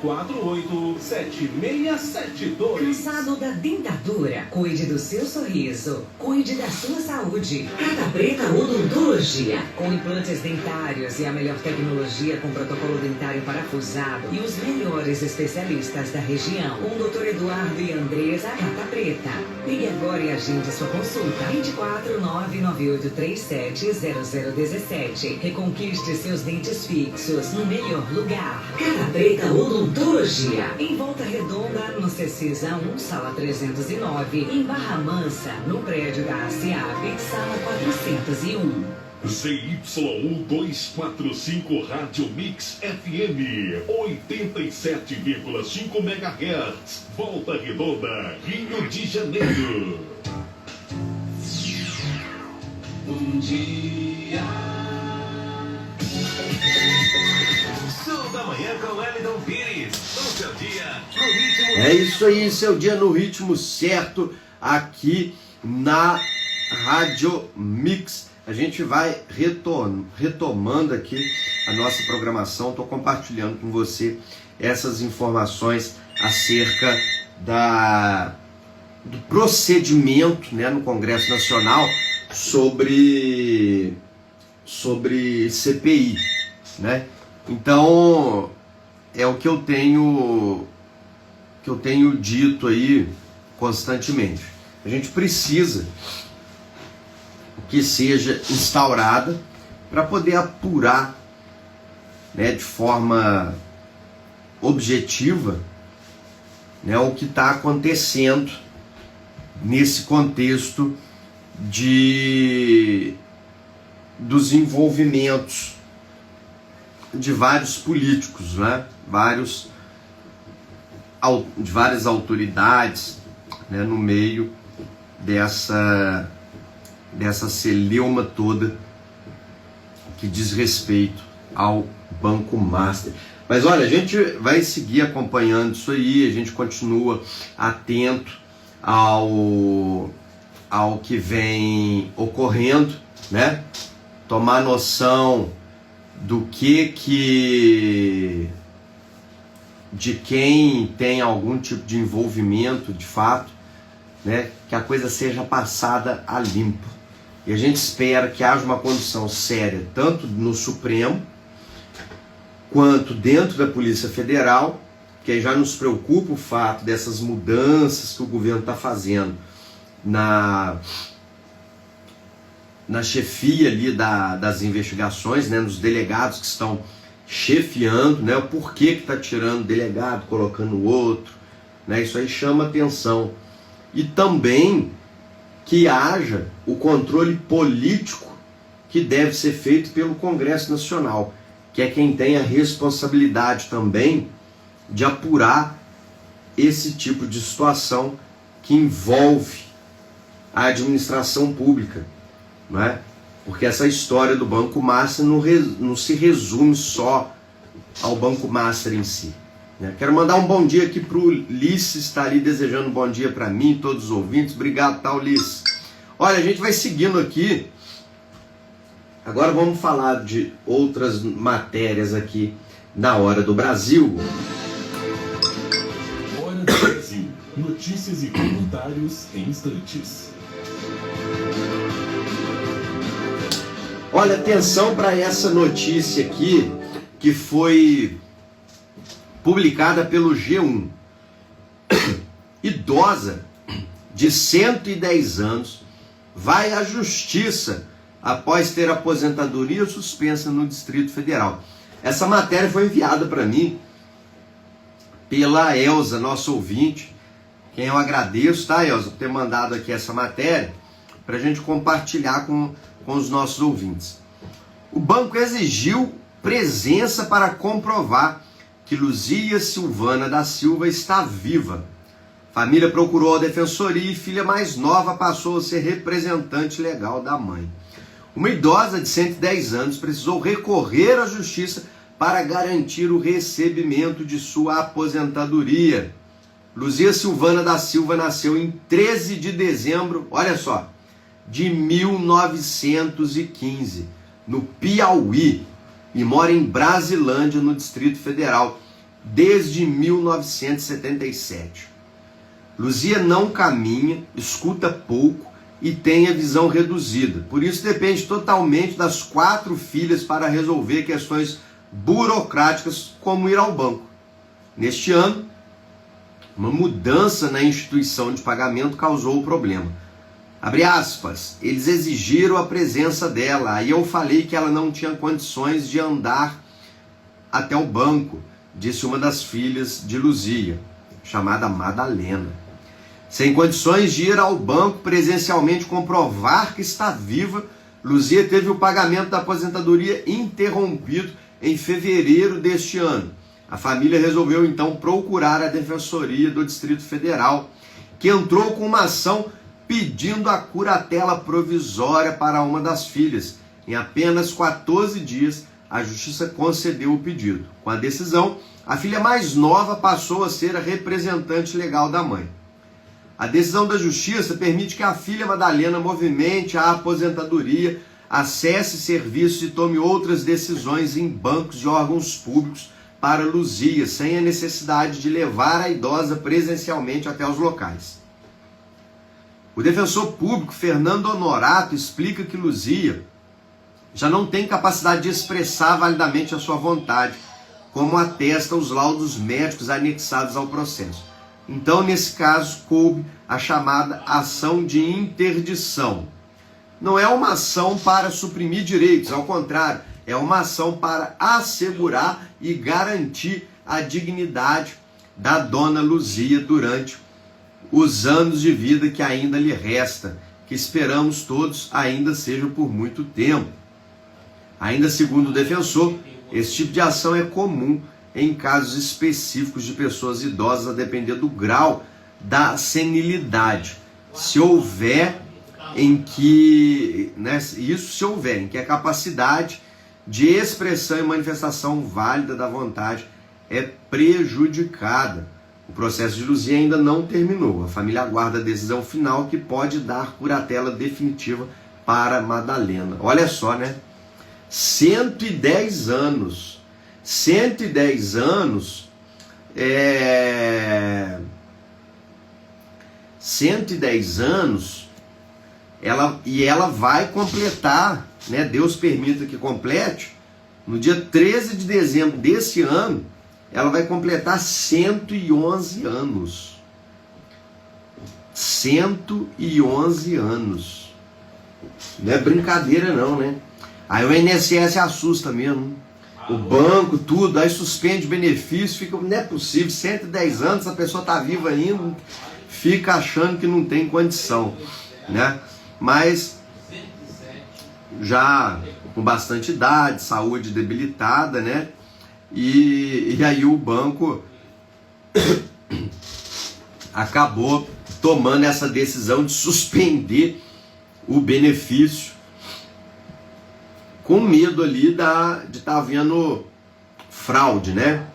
999487672. Cansado da dentadura? Cuide do seu sorriso, cuide da sua saúde. Carta Preta Odontologia, com implantes dentários e a melhor tecnologia com protocolo dentário parafusado e os melhores especialistas da região. Com o Dr. Eduardo e Andresa, Carta Preta. Ligue agora e agende sua consulta. 24998370017. Reconquiste seus dentes fixos no melhor lugar. Carta Preta Odontologia. Em Volta Redonda, no Cecisa 1, sala 309. Em Barra Mansa, no prédio da ASEAP, sala 401. ZYU245 Rádio Mix FM 87,5 MHz, Volta Redonda, Rio de Janeiro. Bom dia. Sul da Manhã com Wellington Pires. O seu dia no ritmo. É isso aí, seu dia no ritmo certo, aqui na Rádio Mix. A gente vai retomando aqui a nossa programação. Estou compartilhando com você essas informações acerca do procedimento, né, no Congresso Nacional sobre CPI, né? Então, é o que eu tenho dito aí constantemente. A gente precisa que seja instaurada para poder apurar, né, de forma objetiva, né, o que está acontecendo nesse contexto dos envolvimentos de vários políticos, né, de várias autoridades, né, no meio dessa celeuma toda que diz respeito ao Banco Master. Mas olha, a gente vai seguir acompanhando isso aí, a gente continua atento ao que vem ocorrendo, né? Tomar noção de quem tem algum tipo de envolvimento de fato, né? Que a coisa seja passada a limpo. E a gente espera que haja uma condição séria, tanto no Supremo, quanto dentro da Polícia Federal, que aí já nos preocupa o fato dessas mudanças que o governo está fazendo na chefia ali das investigações, né, nos delegados que estão chefiando, né, o porquê que está tirando delegado, colocando outro, né, isso aí chama atenção. E também que haja o controle político que deve ser feito pelo Congresso Nacional, que é quem tem a responsabilidade também de apurar esse tipo de situação que envolve a administração pública, não é? Porque essa história do Banco Master não se resume só ao Banco Master em si. Quero mandar um bom dia aqui para o Ulisses, está ali desejando um bom dia para mim e todos os ouvintes. Obrigado, tá, Ulisses? Olha, a gente vai seguindo aqui. Agora vamos falar de outras matérias aqui na Hora do Brasil. Hora do Brasil. Notícias e comentários em instantes. Olha, atenção para essa notícia aqui que foi publicada pelo G1. Idosa de 110 anos vai à justiça após ter aposentadoria suspensa no Distrito Federal. Essa matéria foi enviada para mim pela Elza, nossa ouvinte, quem eu agradeço, tá, Elza, por ter mandado aqui essa matéria para a gente compartilhar com os nossos ouvintes. O banco exigiu presença para comprovar que Luzia Silvana da Silva está viva. Família procurou a defensoria e filha mais nova passou a ser representante legal da mãe. Uma idosa de 110 anos precisou recorrer à justiça para garantir o recebimento de sua aposentadoria. Luzia Silvana da Silva nasceu em 13 de dezembro, olha só, de 1915, no Piauí, e mora em Brasilândia, no Distrito Federal, desde 1977. Luzia não caminha, escuta pouco e tem a visão reduzida. Por isso depende totalmente das 4 filhas para resolver questões burocráticas, como ir ao banco. Neste ano, uma mudança na instituição de pagamento causou o problema. Abre aspas, eles exigiram a presença dela, aí eu falei que ela não tinha condições de andar até o banco, disse uma das filhas de Luzia, chamada Madalena. Sem condições de ir ao banco presencialmente comprovar que está viva, Luzia teve o pagamento da aposentadoria interrompido em fevereiro deste ano. A família resolveu então procurar a Defensoria do Distrito Federal, que entrou com uma ação pedindo a curatela provisória para uma das filhas. Em apenas 14 dias, a Justiça concedeu o pedido. Com a decisão, a filha mais nova passou a ser a representante legal da mãe. A decisão da Justiça permite que a filha Madalena movimente a aposentadoria, acesse serviços e tome outras decisões em bancos e órgãos públicos para Luzia, sem a necessidade de levar a idosa presencialmente até os locais. O defensor público Fernando Honorato explica que Luzia já não tem capacidade de expressar validamente a sua vontade, como atestam os laudos médicos anexados ao processo. Então, nesse caso, coube a chamada ação de interdição. Não é uma ação para suprimir direitos, ao contrário, é uma ação para assegurar e garantir a dignidade da dona Luzia durante os anos de vida que ainda lhe resta, que esperamos todos ainda seja por muito tempo. Ainda segundo o defensor, esse tipo de ação é comum em casos específicos de pessoas idosas, a depender do grau da senilidade. Se houver em que, se houver em que a capacidade de expressão e manifestação válida da vontade é prejudicada. O processo de Luzia ainda não terminou. A família aguarda a decisão final que pode dar curatela definitiva para Madalena. Olha só, né? 110 anos. 110 anos, 110 anos, ela vai completar, né? Deus permita que complete, no dia 13 de dezembro desse ano, ela vai completar 111 anos. 111 anos. Não é brincadeira não, né? Aí o INSS assusta mesmo. O banco, tudo, aí suspende benefício, fica, não é possível, 110 anos, a pessoa está viva ainda, fica achando que não tem condição, né? Mas já com bastante idade, saúde debilitada, né? E aí o banco acabou tomando essa decisão de suspender o benefício, com medo ali de estar havendo fraude, né?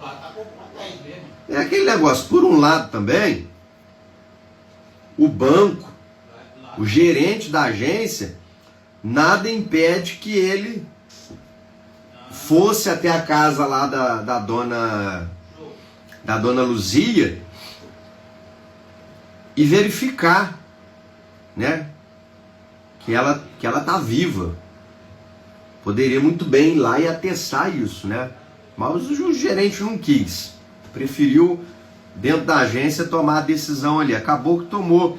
É aquele negócio, por um lado também, o banco, o gerente da agência, nada impede que ele fosse até a casa lá da dona Luzia e verificar, né? Que ela tá viva. Poderia muito bem ir lá e atestar isso, né? Mas o gerente não quis. Preferiu, dentro da agência, tomar a decisão ali. Acabou que tomou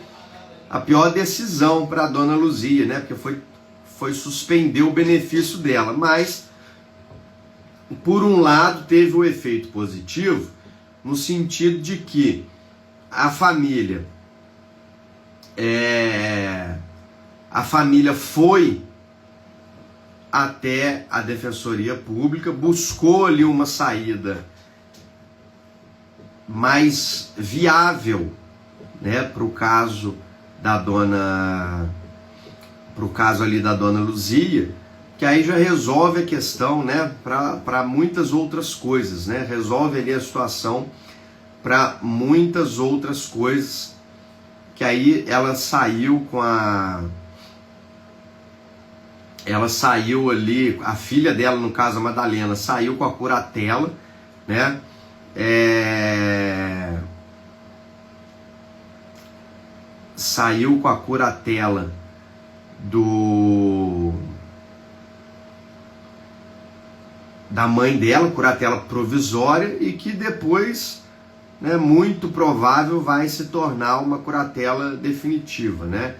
a pior decisão para a dona Luzia, né? Porque foi suspender o benefício dela. Mas, por um lado, teve o efeito positivo, no sentido de que a família foi até a Defensoria Pública, buscou ali uma saída mais viável, né, para o caso ali da dona Luzia, que aí já resolve a questão, né, para muitas outras coisas, né, resolve ali a situação para muitas outras coisas, que aí ela saiu ali, a filha dela, no caso a Madalena, saiu com a curatela, né? Saiu com a curatela da mãe dela, curatela provisória, e que depois, né, muito provável vai se tornar uma curatela definitiva, né?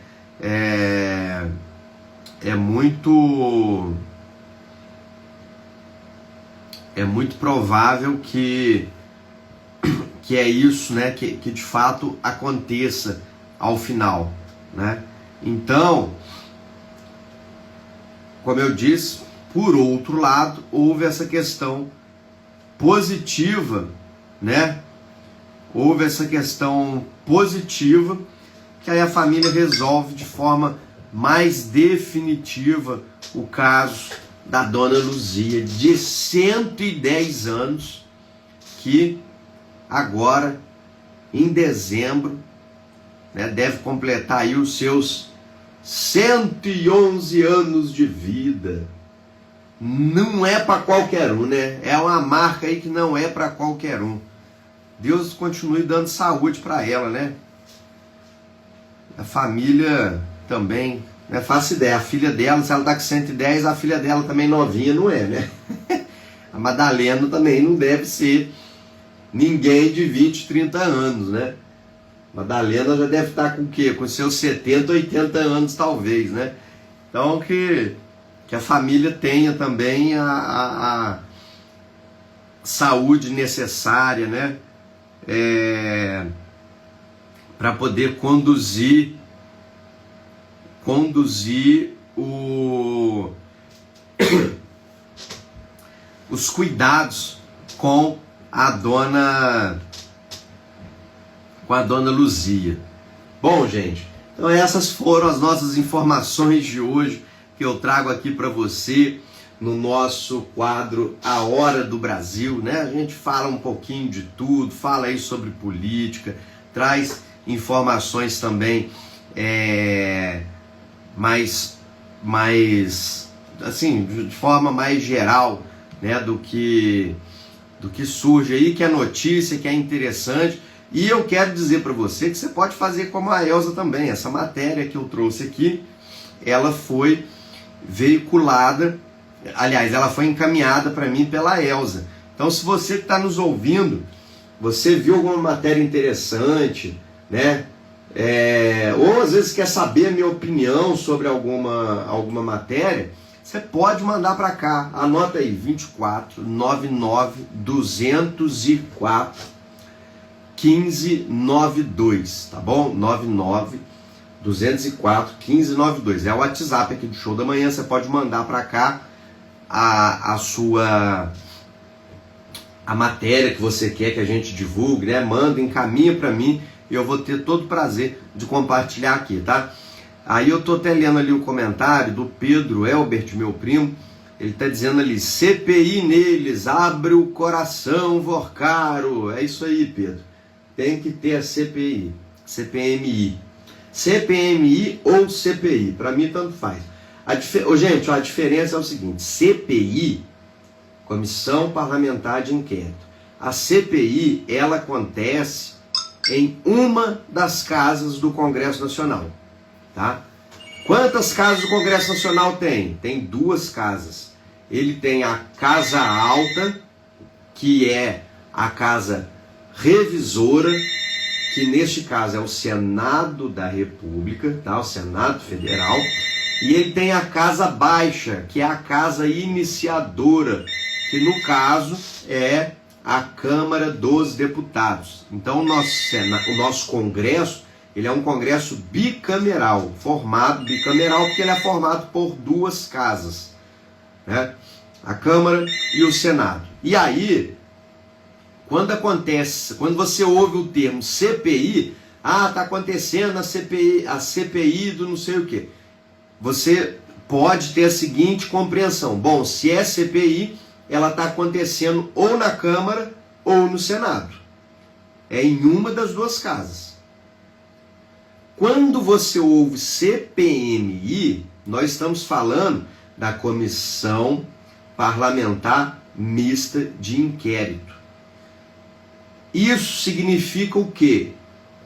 É muito provável que é isso, né, que de fato aconteça ao final, né? Então, como eu disse, por outro lado, houve essa questão positiva, né? Houve essa questão positiva que aí a família resolve de forma mais definitiva o caso da dona Luzia, de 110 anos, que agora, em dezembro, né, deve completar aí os seus 111 anos de vida. Não é para qualquer um, né? É uma marca aí que não é para qualquer um. Deus continue dando saúde para ela, né? A família também, não é fácil ideia. A filha dela, se ela tá com 110, a filha dela também novinha, não é, né? A Madalena também não deve ser ninguém de 20, 30 anos, né? Madalena já deve estar com o quê? Com seus 70, 80 anos talvez, né? Então que a família tenha também a saúde necessária, né? Para poder conduzir os cuidados com a dona Luzia. Bom, gente, então essas foram as nossas informações de hoje que eu trago aqui para você no nosso quadro A Hora do Brasil, né? A gente fala um pouquinho de tudo, fala aí sobre política, traz informações também mais assim, de forma mais geral, né, do que surge aí, que é notícia, que é interessante. E eu quero dizer para você que você pode fazer como a Elza também. Essa matéria que eu trouxe aqui, ela foi veiculada, aliás, ela foi encaminhada para mim pela Elza. Então, se você que está nos ouvindo, você viu alguma matéria interessante, né? Ou às vezes quer saber a minha opinião sobre alguma matéria, você pode mandar para cá. Anota aí, 24 99 204 1592, tá bom? 99 204 1592. É o WhatsApp aqui do Show da Manhã. Você pode mandar para cá a matéria que você quer que a gente divulgue, né? Manda, encaminha para mim e eu vou ter todo o prazer de compartilhar aqui, tá? Aí eu tô até lendo ali o comentário do Pedro Elbert, meu primo. Ele tá dizendo ali: CPI neles, abre o coração, Vorcaro. É isso aí, Pedro. Tem que ter a CPI, CPMI. CPMI ou CPI, para mim tanto faz. Gente, a diferença é o seguinte: CPI, Comissão Parlamentar de Inquérito. A CPI, ela acontece em uma das casas do Congresso Nacional, tá? Quantas casas do Congresso Nacional tem? Tem 2 casas. Ele tem a Casa Alta, que é a casa revisora, que neste caso é o Senado da República, tá? O Senado Federal. E ele tem a Casa Baixa, que é a casa iniciadora, que no caso é a Câmara dos Deputados. Então o nosso Congresso, ele é um Congresso bicameral, formado bicameral porque ele é formado por 2 casas, né? A Câmara e o Senado. E aí, quando você ouve o termo CPI, tá acontecendo a CPI do não sei o quê. Você pode ter a seguinte compreensão: bom, se é CPI, ela está acontecendo ou na Câmara ou no Senado. É em uma das 2 casas. Quando você ouve CPMI, nós estamos falando da Comissão Parlamentar Mista de Inquérito. Isso significa o quê?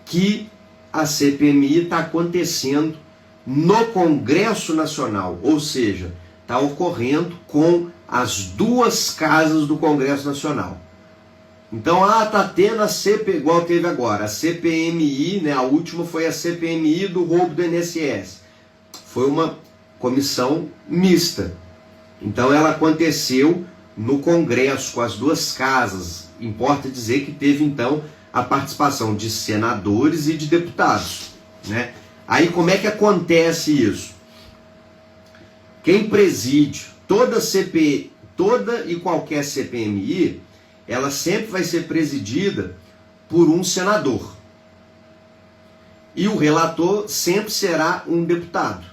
Que a CPMI está acontecendo no Congresso Nacional, ou seja, está ocorrendo com as 2 casas do Congresso Nacional. Então, tá tendo a CPI, igual teve agora, a CPMI, né? A última foi a CPMI do roubo do INSS. Foi uma comissão mista. Então, ela aconteceu no Congresso, com as 2 casas. Importa dizer que teve, então, a participação de senadores e de deputados, né? Aí, como é que acontece isso? Quem preside toda e qualquer CPMI, ela sempre vai ser presidida por um senador. E o relator sempre será um deputado,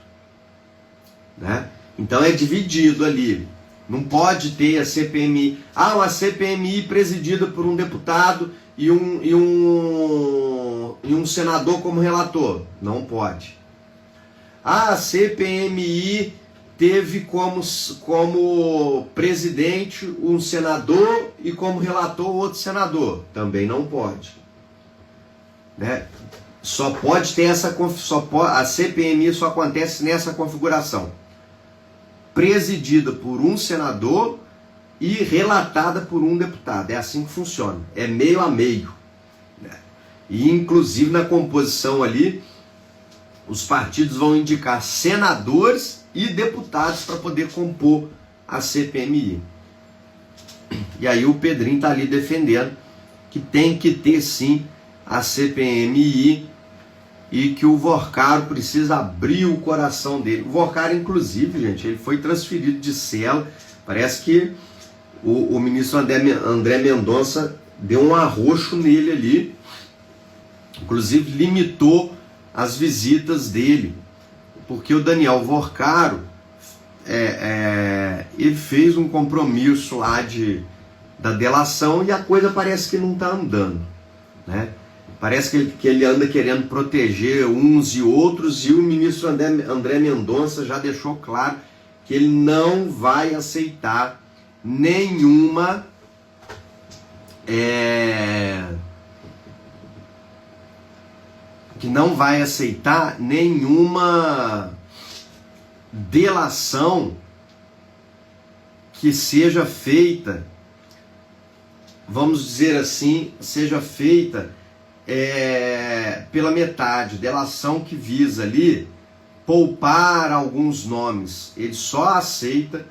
né? Então é dividido ali. Não pode ter a CPMI. Uma CPMI presidida por um deputado e um senador como relator. Não pode. A CPMI teve como presidente um senador e como relator outro senador. Também não pode, né? Só pode ter a CPMI só acontece nessa configuração. Presidida por um senador e relatada por um deputado. É assim que funciona. É meio a meio, né? E inclusive na composição ali, os partidos vão indicar senadores e deputados para poder compor a CPMI. E aí o Pedrinho está ali defendendo que tem que ter sim a CPMI e que o Vorcaro precisa abrir o coração dele. O Vorcaro, inclusive, gente, ele foi transferido de cela. Parece que o ministro André Mendonça deu um arroxo nele ali. Inclusive, limitou as visitas dele. Porque o Daniel Vorcaro, ele fez um compromisso lá da delação e a coisa parece que não está andando, né? Parece que ele anda querendo proteger uns e outros, e o ministro André Mendonça já deixou claro que ele nenhuma que não vai aceitar nenhuma delação que seja feita, vamos dizer assim, seja feita pela metade, delação que visa ali poupar alguns nomes. Ele só aceita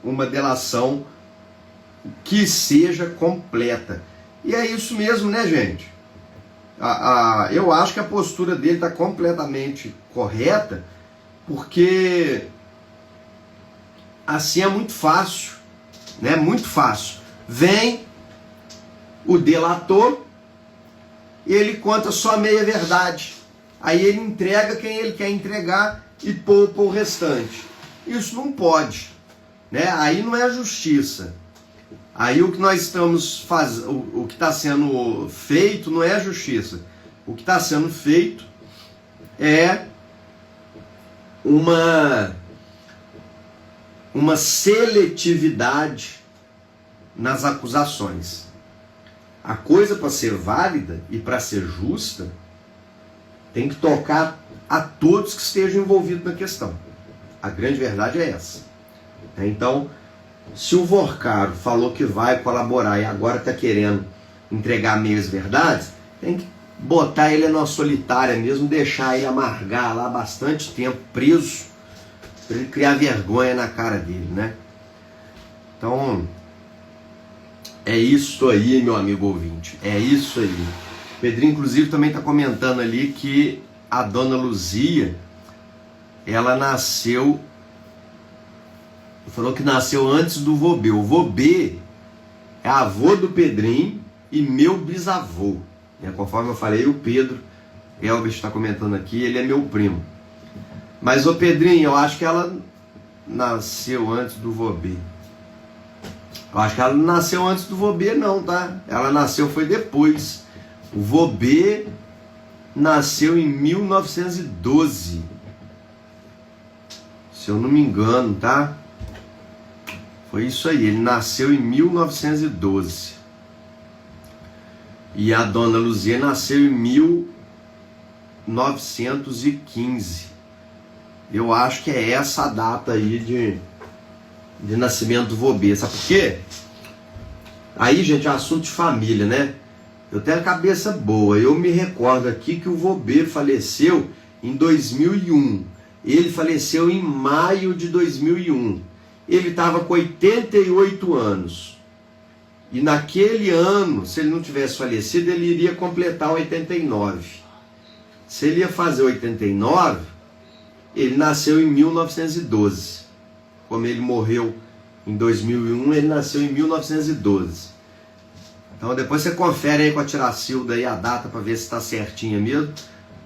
uma delação que seja completa. E é isso mesmo, né, gente? Eu acho que a postura dele está completamente correta, porque assim é muito fácil, né? Muito fácil. Vem o delator, ele conta só meia verdade. Aí ele entrega quem ele quer entregar e poupa o restante. Isso não pode, né? Aí não é justiça. Aí o que nós estamos fazendo, o que está sendo feito não é justiça. O que está sendo feito é uma seletividade nas acusações. A coisa, para ser válida e para ser justa, tem que tocar a todos que estejam envolvidos na questão. A grande verdade é essa. Então, se o Vorcaro falou que vai colaborar e agora está querendo entregar meias verdades, tem que botar ele na solitária mesmo, deixar ele amargar lá bastante tempo preso, para ele criar vergonha na cara dele, né? Então, é isso aí, meu amigo ouvinte, é isso aí. O Pedrinho, inclusive, também está comentando ali que a dona Luzia, ela falou que nasceu antes do Vobê. O Vobê é avô do Pedrinho e meu bisavô, né? Conforme eu falei, o Pedro Elvis está comentando aqui, ele é meu primo. Mas o Pedrinho, eu acho que ela nasceu antes do Vobê. Eu acho que ela não nasceu antes do Vobê não, tá? Ela nasceu foi depois. O Vobê nasceu em 1912. Se eu não me engano, tá? Foi isso aí, ele nasceu em 1912. E a dona Luzia nasceu em 1915. Eu acho que é essa a data aí de nascimento do Vobê. Sabe por quê? Aí, gente, é assunto de família, né? Eu tenho a cabeça boa. Eu me recordo aqui que o Vobê faleceu em 2001. Ele faleceu em maio de 2001. Ele estava com 88 anos. E naquele ano, se ele não tivesse falecido, ele iria completar 89. Se ele ia fazer 89, ele nasceu em 1912. como ele morreu em 2001, ele nasceu em 1912. Então depois você confere aí com a Tiracilda aí a data para ver se está certinha mesmo,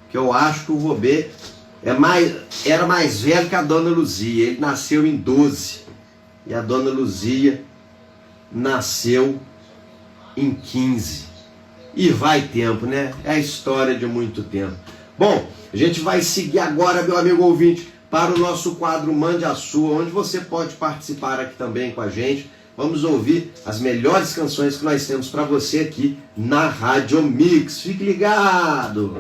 que eu acho que o Robê era mais velho que a Dona Luzia. Ele nasceu em 12 e a Dona Luzia nasceu em 15. E vai tempo, né? É a história de muito tempo. Bom, a gente vai seguir agora, meu amigo ouvinte, para o nosso quadro Mande a Sua, onde você pode participar aqui também com a gente. Vamos ouvir as melhores canções que nós temos para você aqui na Rádio Mix. Fique ligado!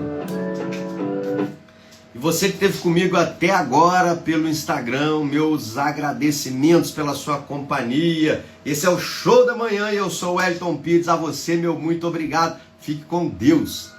E você que esteve comigo até agora pelo Instagram, meus agradecimentos pela sua companhia. Esse é o Show da Manhã e eu sou o Wellington Pires. A você, meu muito obrigado. Fique com Deus.